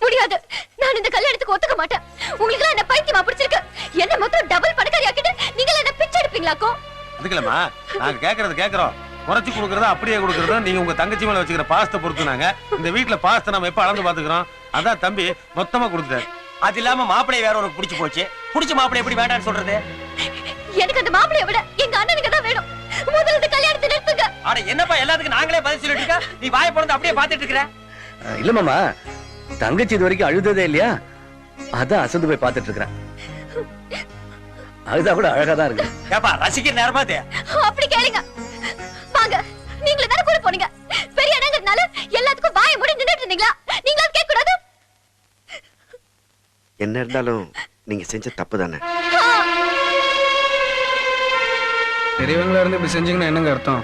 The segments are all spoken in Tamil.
முடியாது. நான் இந்த கல்யாணத்துக்கு ஒத்துக்க மாட்டேன். உங்களுக்கு என்ன பைத்தியமா பிடிச்சிருக்கு? என்ன மொத்தம் டபுள் பணக்காரி ஆக்கிட்டு நீங்க என்ன பிச்சை எடுப்பீங்களாக்கோ? அதுக்கலமா நாங்க கேக்குறோம். குறைச்சு கொடுக்கறதா அப்படியே கொடுக்கறதா நீங்க உங்க தங்கச்சி மேல வச்சுக்கிற பாசத்தை பொறுத்து நாங்க இந்த வீட்டுல பாசத்தை நம்ம எப்ப அளந்து பாத்துக்கிறோம். அதான் தம்பி மொத்தமா கொடுத்துட்டாரு. அது இல்லாம மாப்பிள்ளை வேற உனக்கு பிடிச்சு போச்சு. பிடிச்ச மாப்பிள்ளை எப்படி வேண்டாம்னு சொல்றது? எனக்கு அந்த மாப்பிளைய விட எங்க அண்ணனுக்கு தான் வேணும். முதல்ல இந்த கல்யாணத்தை நிறுத்துங்க. அட என்னப்பா எல்லாத்துக்கும் நாங்களே பதில் சொல்லிட்டு இருக்க? நீ வாயை பொளந்து அப்படியே பாத்துட்டு இருக்கற? இல்ல மாமா, தங்கச்சி இது வரைக்கும் அழுததே இல்லையா, அதான் அசந்து போய் பாத்துட்டு இருக்கேன். அதுதான் கூட அழகா தான் இருக்கு. ஏப்பா ரசிக்கிற நேரமா இது? அப்படி கேளுங்க. வாங்க, நீங்களே தான கூட போனீங்க. பெரிய அண்ணங்கிறதுனால எல்லாத்துக்கும் வாயை மூடி நின்னுட்டு இருந்தீங்களா? நீங்களா கேட்க கூடாது? என்ன இருந்தாலும் நீங்க செஞ்ச தப்பு தானே. பெரியவங்களா இருந்து இப்படி செஞ்சீங்கன்னா என்னங்க அர்த்தம்?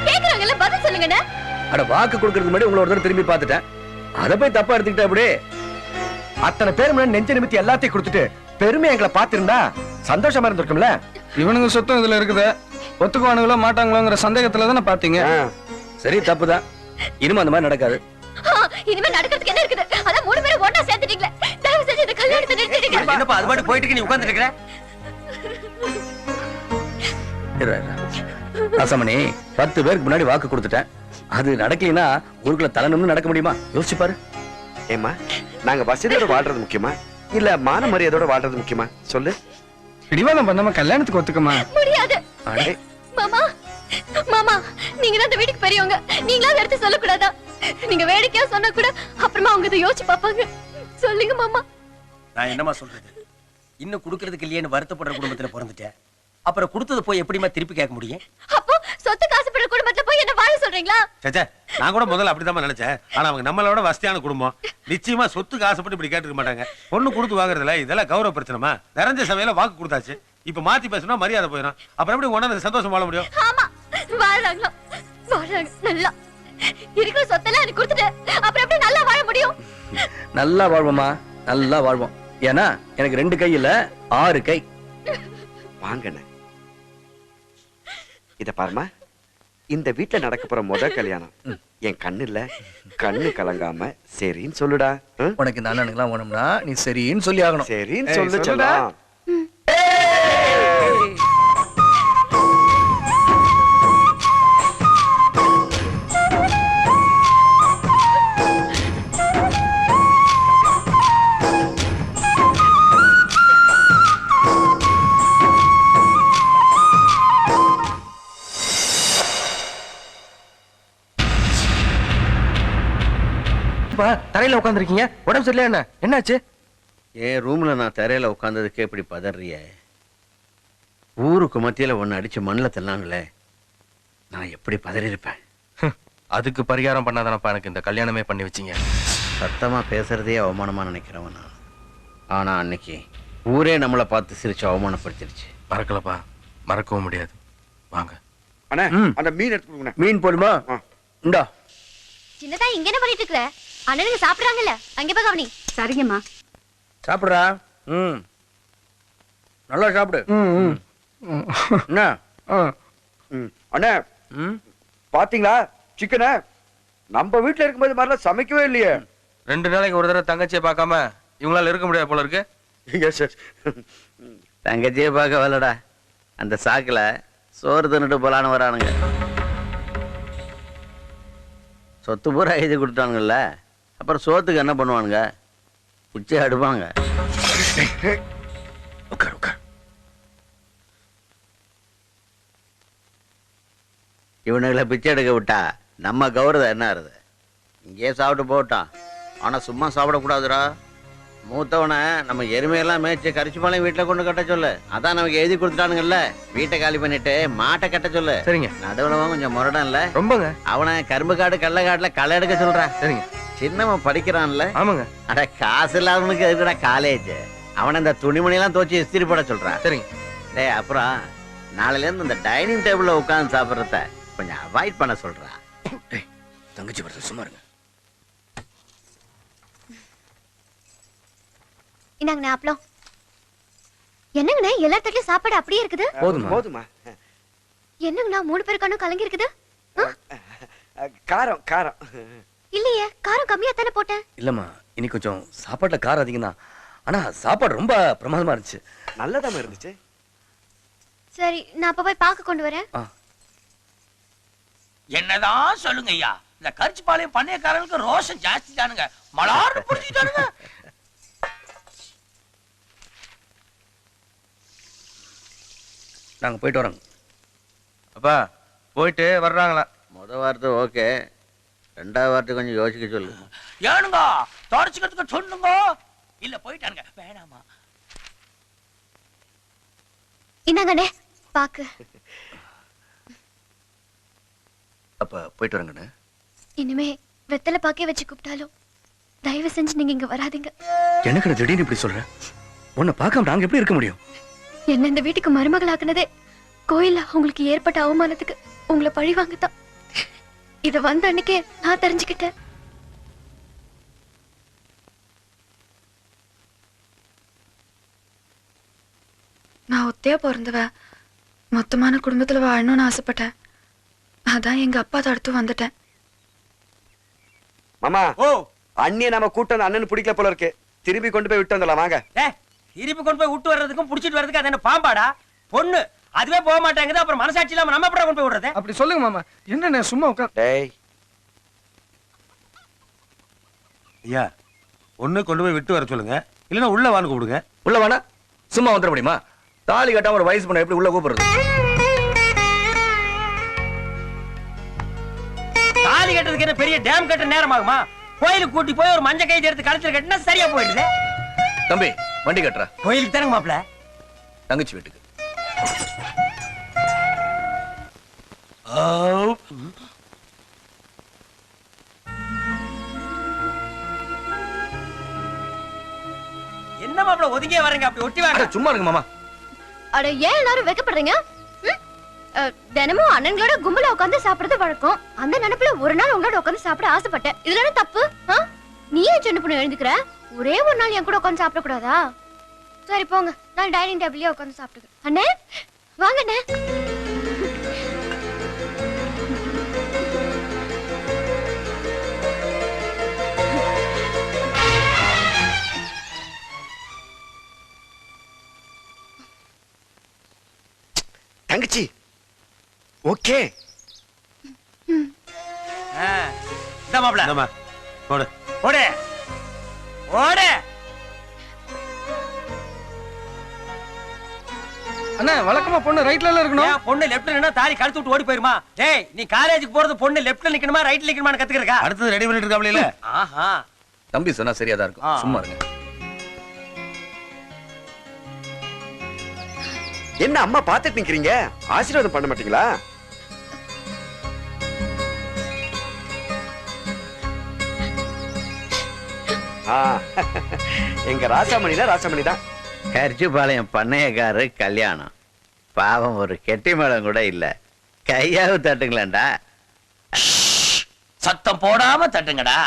கேக்குறாங்கல்ல, பதில் சொல்லுங்கண்ணே. அட வாக்கு கொடுக்கறதுக்கு முன்னாடி உங்களை ஒரு தடவை திரும்பி பார்த்துட்டேன். அதை போய் தப்பா எடுத்துக்கிட்டா அப்படி அத்தனை பேர் முன்னாடி நெஞ்ச நிமித்தி எல்லாத்தையும் கொடுத்துட்டு பெருமை எங்களை பார்த்திருந்தா சந்தோஷமா இருந்திருக்கும்ல. இவனுங்க சொத்தம் இதுல இருக்குது. ஒத்துக்குவானுங்களோ மாட்டாங்களோங்கிற சந்தேகத்துல தானே பாத்தீங்க. சரி, தப்புதான். இனிமே அந்த மாதிரி நடக்காது. இனிமே நடக்கிறதுக்கு என்ன இருக்குது? அதான் மூணு பேரும் ஒண்ணா சேர்த்துட்டீங்களே. தயவு செஞ்சு இந்த கல்யாணத்தை நிறுத்திடுங்க. என்னப்பா அது பாட்டு போயிட்டு நீ உட்கார்ந்துட்டு இருக்கற? ராசமணி, 10 பேருக்கு முன்னாடி வாக்கு கொடுத்துட்டேன். அது நடக்கலைன்னா ஊருக்குள்ள தலைநிமிர்ந்து நடக்க முடியுமா? யோசிச்சு பாரு. ஏமா, நாங்க வசதியோட வாழ்றது முக்கியமா இல்ல மான மரியாதையோட வாழ்றது முக்கியமா? சொல்லு. பிடிவாதம் பண்ணாம கல்யாணத்துக்கு ஒத்துக்கமா? முடியாது. மாமா, மாமா, நீங்க தான் இந்த வீட்டுக்கு பெரியவங்க. நீங்களா எடுத்து சொல்லக்கூடாதா? நீங்க வேடிக்கையா சொன்னா கூட அப்புறமா அவங்க இதை யோசிச்சு பாப்பாங்க. சொல்லுங்க மாமா. நான் என்னமா சொல்றது? இன்னும் குடுக்கறதுக்கு இல்லையேன்னு வருத்தப்படுற குடும்பத்துல பிறந்துட்டேன். அப்புறம் கொடுத்தது போய் எப்படிமா திருப்பி கேட்க முடியும்? அப்போ சொத்து காசுப்படுற குடும்பத்துல போய் என்ன வாழ சொல்றீங்களா? சேச்சே, நான் கூட முதல்ல அப்படிதான் நினைச்சேன். ஆனா அவங்க நம்மளோட வசதியான குடும்பம். நிச்சயமா சொத்துக்கு ஆசைப்பட்டு இப்படி கேட்டுக்க மாட்டாங்க. பொண்ணு கொடுத்து வாங்குறதுல இதெல்லாம் கௌரவ பிரச்சனைமா? நிறைஞ்ச சமையல வாக்கு கொடுத்தாச்சு. இப்ப மாத்தி பேசினா மரியாதை போயிடும். அப்புறம் எப்படி உடனே சந்தோஷம் வாழ முடியும்? ஆமா, வாழறாங்களா? வாழறாங்க நல்லா. இருக்கிற சொத்தெல்லாம் எனக்கு கொடுத்துட்டு அப்புறம் எப்படி நல்லா வாழ முடியும்? நல்லா வாழ்வோமா, நல்லா வாழ்வோம். ஏன்னா எனக்கு 2 கை இல்ல 6 கை. வாங்கண்ணே, இத பாருமா. இந்த வீட்டுல நடக்க போற முதல் கல்யாணம் என் கண்ணு இல்ல, கண்ணு கலங்காம சரின்னு சொல்லுடா. உனக்கு இந்த அண்ணனுக்குலாம் வேணும்னா நீ சரின்னு சொல்லி ஆகணும். சரின்னு சொல்லு சொல்லுடா. தரையில உட்காந்துருக்கீங்க, உடம்பு சரியில்லை? என்ன என்னாச்சு? என் ரூம்ல நான் தரையில உட்காந்ததுக்கே இப்படி பதறிய. ஊருக்கு மத்தியில ஒன்னு அடிச்சு மண்ணில் தள்ளாங்களே, நான் எப்படி பதறி இருப்பேன்? அதுக்கு பரிகாரம் பண்ணாதானப்பா எனக்கு இந்த கல்யாணமே பண்ணி வச்சீங்க. சத்தமா பேசுறதே அவமானமா நினைக்கிறவன் நான். ஆனா அன்னைக்கு ஊரே நம்மளை பார்த்து சிரிச்சு அவமானப்படுத்திருச்சு. மறக்கலப்பா, மறக்கவும் முடியாது. வாங்க. அண்ணா, அந்த மீன் எடுத்து கொடுங்க. மீன் போடுமா? இந்தா. சின்னதா இங்க என்ன பண்ணிட்டு இருக்கற? அண்ணனுங்க சாப்பிடுறாங்கல்ல, அங்க போய் கவனி. சரிங்கம்மா. சாப்பிடுறா. நல்லா சாப்பிடு. என்ன அண்ணா, பாத்தீங்களா சிக்கன? நம்ம வீட்டுல இருக்கும்போது மாதிரிலாம் சமைக்கவே இல்லையே. 2 நாளைக்கு ஒரு தடவை தங்கச்சியை பார்க்காம இவங்களால இருக்க முடியாது போல இருக்கு. தங்கச்சியை பார்க்க வரலடா, அந்த சாக்குல சோறு தின்னுட்டு போலான்னு வரானுங்க. சொத்து பூரா எழுதி கொடுத்தானுங்கல்ல, அப்புறம் சோத்துக்கு என்ன பண்ணுவானுங்க? பிச்சை அடுப்பாங்க. இவனுங்களை பிச்சை எடுக்க விட்டா நம்ம கௌரவம் என்ன ஆறுது? இங்கேயே சாப்பிட்டு போட்டான். ஆனா சும்மா சாப்பிடக்கூடாதுடா. மூத்தவனை நம்ம எருமையெல்லாம் மேய்ச்சி கரிச்சுப்பாளையம் வீட்டுல கொண்டு கட்ட சொல்லு. அதான் நமக்கு எழுதி கொடுத்துட்டானுங்கல்ல, வீட்டை காலி பண்ணிட்டு மாட்டை கட்ட சொல்லு. சரிங்க. நடுவுலவன் கொஞ்சம் முரடம் இல்ல? ரொம்பங்க. அவனை கரும்பு காடு கள்ள காட்டுல களை எடுக்க சொல்றான். சரிங்க. சின்னவன் படிக்கிறான்ல? ஆமாங்க. அட காசு இல்லாதவனுக்கு இருக்குடா காலேஜ். அவனை இந்த துணிமணி எல்லாம் துவச்சி இஸ்திரி போட சொல்றான். சரிங்க. டேய், அப்புறம் நாளையில இருந்து இந்த டைனிங் டேபிள்ல உட்கார்ந்து சாப்பிடுறத கொஞ்சம் அவாய்ட் பண்ண சொல்றான். தங்கச்சி வரது சும்மா இருங்க. இந்தாங்கண்ணே அப்பளம். என்னங்கண்ணே எல்லா தட்டிலும் சாப்பாடு அப்படியே இருக்குது? போதுமா? என்னங்கண்ணா 3 பேருக்கானும் கலங்கி இருக்குது? காரம் காரம். இல்லையே, காரம் கம்மியா தானே போட்டேன். இல்லம்மா, இன்னைக்கு கொஞ்சம் சாப்பாட்டுல காரம் அதிகம் தான். ஆனா சாப்பாடு ரொம்ப பிரமாதமா இருந்துச்சு. நல்லதாம இருந்துச்சு. சரி, நான் அப்ப போய் பாக்க கொண்டு வரேன். என்னதான் சொல்லுங்க ஐயா, இந்த கரிச்சிபாளையம் பண்ணையக்காரங்களுக்கு ரோஷம் ஜாஸ்தி தானுங்க. மலார்னு புடிச்சிட்டானுங்க. நாங்க போயிட்டு வரோங்க. அப்பா போயிட்டு வர்றாங்களா? முத வார்த்தை ஓகே, ரெண்டாவது வார்த்தை கொஞ்சம் யோசிக்க சொல்லு. ஏனுங்க தொடச்சுக்கிறதுக்கு சொல்லுங்க. இல்ல போயிட்டானுங்க, வேணாமா? இன்னாங்கண்ணே பாக்கு. அப்ப போயிட்டு வரங்கண்ணே. இனிமே வெத்தலை பாக்கே வச்சு கூப்பிட்டாலும் தயவு செஞ்சு நீங்க இங்க வராதீங்க. எனக்கு திடீர்னு இப்படி சொல்ற? உன்னை பார்க்காம நாங்க எப்படி இருக்க முடியும்? என்ன இந்த வீட்டுக்கு மருமகளாக்குனதே கோயில்ல உங்களுக்கு ஏற்பட்ட அவமானத்துக்கு உங்களை பழி வாங்கத்தான். இத வந்த அன்னைக்கே நான் தெரிஞ்சுக்கிட்டேன். நான் ஒத்தையா பிறந்தவ மொத்தமான குடும்பத்துல வாழணும்னு ஆசைப்பட்டேன். அதான் எங்க அப்பா தடுத்து வந்துட்டேன். மாமா, ஓ அண்ணிய நம்ம கூட்டம் அந்த அண்ணன் பிடிக்கல போல இருக்கு. திருப்பி கொண்டு போய் விட்டு வந்துடலாம் வாங்க. திருப்பி கொண்டு போய் விட்டு வர்றதுக்கும் புடிச்சிட்டு வர்றதுக்கு அது என்ன பாம்பாடா? பொண்ணு அதுவே போக மாட்டாங்குது, அப்புறம் மனசாட்சி இல்லாம நம்ம எப்படி கொண்டு போய் விடுறது? அப்படி சொல்லுங்க மாமா. என்ன சும்மா உட்கார். டேய், ஐயா, ஒண்ணு கொண்டு போய் விட்டு வர சொல்லுங்க, இல்லைன்னா உள்ள வான்னு கூப்பிடுங்க. உள்ள வேணா சும்மா வந்துட முடியுமா? தாலி கட்டாம ஒரு வயசு பண்ண எப்படி உள்ள கூப்பிடுறது? தாலி கட்டுறதுக்கு என்ன பெரிய டேம் கட்ட நேரம் ஆகுமா? கோயிலுக்கு கூட்டி போய் ஒரு மஞ்சள் கைது எடுத்து கழுத்துல கட்டினா சரியா போயிடுது. தம்பி வண்டி கட்டுற. கோயிலுக்கு தானங்க மாப்பிள? தங்கச்சி வீட்டுக்கு. என்ன மாப்பிள ஒதுங்கியே வரீங்க? அப்படி ஒட்டி வாங்க. சும்மா இருங்க மாமா. அட ஏன் எல்லாரும் வெக்கப்படுறீங்க? தினமும் அண்ணன்களோட கும்பல உட்காந்து சாப்பிடுறது வழக்கம். அந்த நினைப்புல ஒரு நாள் உங்களோட உட்காந்து சாப்பிட ஆசைப்பட்டேன். இதுல என்ன தப்பு? நீ ஏன் சின்ன பொண்ணு எழுந்துக்கிற? ஒரே ஒரு நாள் என் கூட உட்காந்து சாப்பிட கூடாதா? சரி போங்க, நான் டைனிங் டேபிள்லயே உட்காந்து சாப்பிட்டுக்கிறேன். அண்ணே வாங்க அண்ணே. தங்கச்சி ஓகே. இந்த மாப்பிள இந்தாம்மா, போடு. ஓடு ஓடு. அண்ணா வழக்கமா பொண்ணு ரைட்ல இருக்கணும். ஏன் பொண்ணு லெஃப்ட்ல நின்னா தாலி கழுத்து விட்டு ஓடி போயிருமா? டேய், நீ காலேஜுக்கு போறது பொண்ணு லெஃப்ட்ல நிக்கணுமா ரைட்ல நிக்கணுமான்னு கத்துக்கிறக்கா? அடுத்தது ரெடி பண்ணிட்டு இருக்காப்ல இல்ல? ஆஹா, தம்பி சொன்னா சரியா தான் இருக்கும். சும்மா இருங்க. என்ன அம்மா பாத்துட்டு நிக்கிறீங்க? ஆசீர்வாதம் பண்ண மாட்டீங்களா? எங்க ராசாமணி தான். கரிச்சிபாளையம் பண்ணையக்காரரு கல்யாணம். பாவம், ஒரு கெட்டி மேளம் கூட இல்ல. கையாவது தட்டுங்களேன்டா. சத்தம் போடாம தட்டுங்கடா.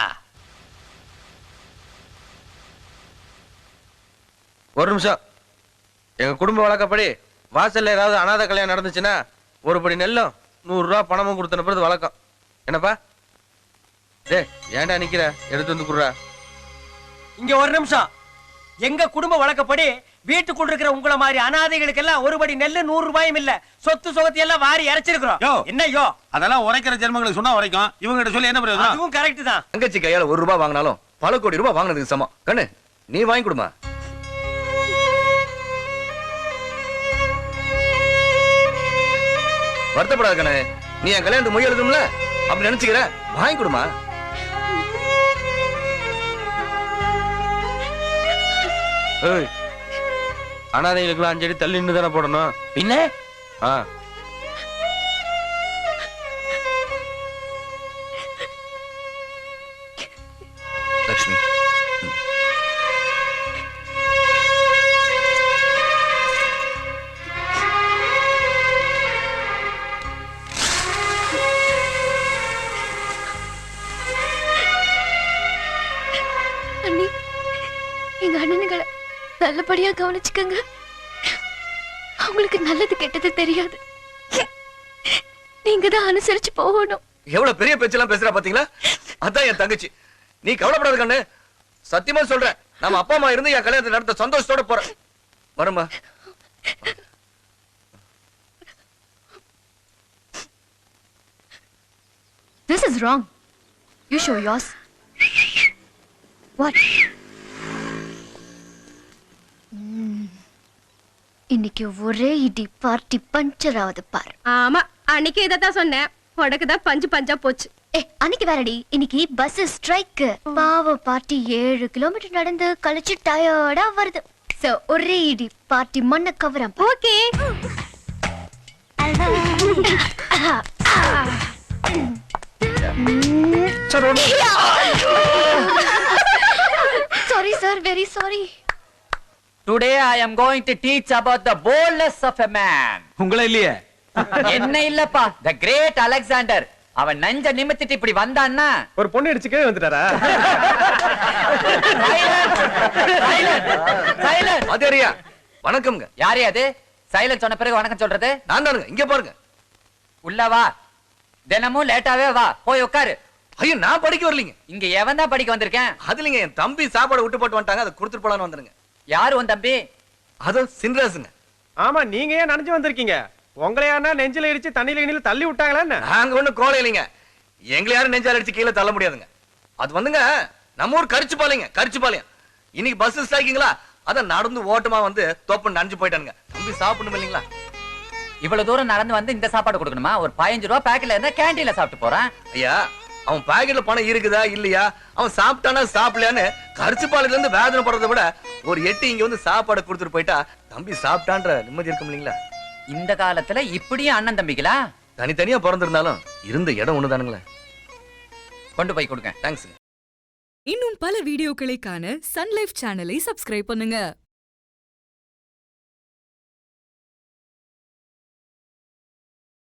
ஒரு நிமிஷம். எங்க குடும்ப வழக்கப்படி வாசல்ல ஏதாவது அனாதை கல்யாணம் நடந்துச்சுன்னா ஒரு படி நெல்லும் 100 ரூபாய் பணமும் கொடுத்தனுப்புறது வழக்கம். என்னப்பா? டேய், ஏன்டா நிக்கிற? எடுத்து வந்து குடுறா. இங்க ஒரு நிமிஷம். எங்க குடும்ப வழக்கப்படி வீட்டுக்குள்ள இருக்கிற உங்கள மாதிரி அனாதைகளுக்கு எல்லாம் ஒரு படி நெல்லு 100 ரூபாயும் இல்ல, சொத்து சொகத்தி எல்லாம் வாரி இறைச்சிருக்கிறோம். என்ன யோ? அதெல்லாம் உரைக்கிற ஜென்மங்களுக்கு சொன்னா உரைக்கும். இவங்க கிட்ட சொல்லி என்ன பிரயோஜனம்? அதுவும் கரெக்ட் தான். தங்கச்சி கையால 1 ரூபாய் வாங்கினாலும் பல கோடி ரூபாய் வாங்கினதுக்கு சமம். கண்ணு, நீ வாங்கி கொடுமா. வருத்தப்படாத கண்ணு, நீ என் கல்யாணத்துக்கு மொய் எழுதும்ல, அப்படி நினைச்சுக்கிற. வாங்கி கொடுமா. ஏய், அனாதைகளுக்குலாம் 5 அடி தள்ளி நின்று தானே போடணும். பின்ன லட்சுமி, அண்ணி, எங்க அண்ணனுங்களை நல்லபடியா கவனிச்சுக்கங்க. அவங்களுக்கு நல்லது கெட்டது தெரியாது. நீங்க தான் அனுசரிச்சு போகணும். எவ்வளவு பெரிய பேச்செல்லாம் பேசுறா பாத்தீங்களா? அதான் என் தங்கச்சி. நீ கவலைப்படாத கண்ணு, சத்தியமா சொல்றேன். நம்ம அப்பா அம்மா இருந்து என் கல்யாணத்தை நடத்த சந்தோஷத்தோட போறேன். வரமா? This is wrong. You show yours. What? இன்னைக்கு ஒரே இடி பார்ட்டி பஞ்சர் ஆகுது பார். ஆமா, அன்னைக்கு இதத்தான் சொன்னேன். உனக்குதான் பஞ்சு பஞ்சா போச்சு. அன்னைக்கு வேறடி, இன்னைக்கு பஸ் ஸ்ட்ரைக். பாவ பார்ட்டி 7 கிலோமீட்டர் நடந்து கழிச்சு டயர்டா வருது. சோ ஒரே இடி பார்ட்டி மண்ண கவரம். Okay. Sorry sir, very sorry. Today I am going to teach about the boldness of a man. உங்கள இல்லையே. என்ன இல்லப்பா, the great Alexander. அவன் நஞ்ச நிமித்திட்டு இப்படி வந்தான்னா ஒரு பொண்ணு அடிச்சு கீழே வந்துட்டாரா? அதேரியா, வணக்கம்ங்க. யாரே அது? சைலன்ஸ் சொன்ன பிறகு வணக்கம் சொல்றது? நான் தானுங்க. இங்க பாருங்க. உள்ள வா. தினமும் லேட்டாவே வா. போய் உட்காரு. ஐயோ, நான் படிக்க வரலீங்க. இங்க எவன் தான் படிக்க வந்திருக்கேன்? அதுலங்க என் தம்பி சாப்பாடு விட்டு போட்டு வந்துட்டாங்க, அதை கொடுத்துட்டு போலான்னு வந்துருங்க. யாரு உன் தம்பி? அது சின்ராசுங்க. ஆமா, நீங்க ஏன் நனைஞ்சு வந்திருக்கீங்க? உங்களை யாருன்னா நெஞ்சில இடிச்சு தண்ணியில கிண்ணில தள்ளி விட்டாங்களா என்ன? நாங்க ஒண்ணு கோலை இல்லைங்க. எங்களை யாரும் நெஞ்சால அடிச்சு கீழே தள்ள முடியாதுங்க. அது வந்துங்க நம்ம ஊர் கரிச்சுப்பாளையங்க, கரிச்சுப்பாளையம். இன்னைக்கு பஸ் ஸ்ட்ரைக்குங்களா, அதான் நடந்து ஓட்டமா வந்து தோப்பு நனைஞ்சு போயிட்டானுங்க. தம்பி சாப்பிடணும் இல்லைங்களா? இவ்வளவு தூரம் நடந்து வந்து இந்த சாப்பாடு கொடுக்கணுமா? ஒரு 15 ரூபா பேக்கெட்ல இருந்தா கேண்டீன்ல சாப்பிட்டு போறான். ஐயா, அவன் பாக்கெட்ல பணம் இருக்குதா இல்லையா, அவன் சாப்பிட்டானா சாப்பிடலையான்னு கரிச்சுப்பாளையத்துல இருந்து வேதனை படுறதை விட ஒரு 8 இங்க வந்து சாப்பாடு கொடுத்துட்டு போயிட்டா தம்பி சாப்பிட்டான்ற நிம்மதி இருக்கும் இல்லைங்களா? இந்த காலத்துல இப்படியும் அண்ணன் தம்பிகளா? தனித்தனியா பிறந்திருந்தாலும் இருந்த இடம் ஒண்ணுதானுங்களே. கொண்டு போய் கொடுங்க. தேங்க்ஸ். இன்னும் பல வீடியோக்களை காண சன் லைஃப் சேனலை சப்ஸ்கிரைப் பண்ணுங்க.